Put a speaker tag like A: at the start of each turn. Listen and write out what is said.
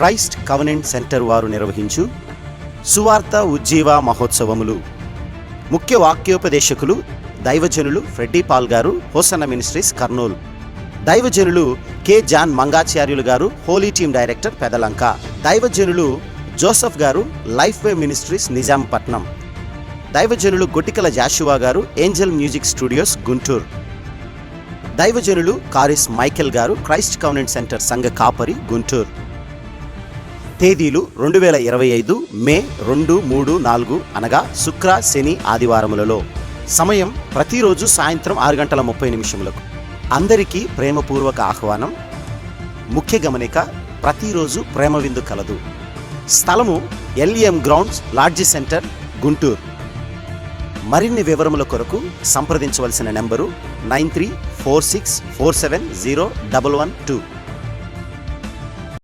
A: Christ covenant centre వారు నిర్వహించు సువార్త ఉజ్జీవ మహోత్సవములు. ముఖ్య వాక్యోపదేశకులు దైవజనులు ఫ్రెడ్డీ పాల్ గారు, హోసన్న మినిస్ట్రీస్ కర్నూలు. దైవజనులు కె జాన్ మంగాచార్యులు గారు, హోలీ టీమ్ డైరెక్టర్ పెదలంక. దైవజనులు జోసఫ్ గారు, లైఫ్ వే మినిస్ట్రీస్ నిజాంపట్నం. దైవజనులు గొట్టికల జాషువా గారు, ఏంజల్ మ్యూజిక్ స్టూడియోస్ గుంటూరు. దైవజనులు కారిస్ మైకెల్ గారు, క్రైస్ట్ కవెనెంట్ సెంటర్ సంఘ కాపరి గుంటూరు. తేదీలు 2025 మే 2, 3, 4 అనగా శుక్ర, శని, ఆదివారములలో. సమయం ప్రతిరోజు సాయంత్రం 6:30 అందరికీ ప్రేమపూర్వక ఆహ్వానం. ముఖ్య గమనిక: ప్రతిరోజు ప్రేమ విందు కలదు. స్థలము LEM grounds, large centre, Guntur. మరిన్ని వివరముల కొరకు సంప్రదించవలసిన నెంబరు 9346470112.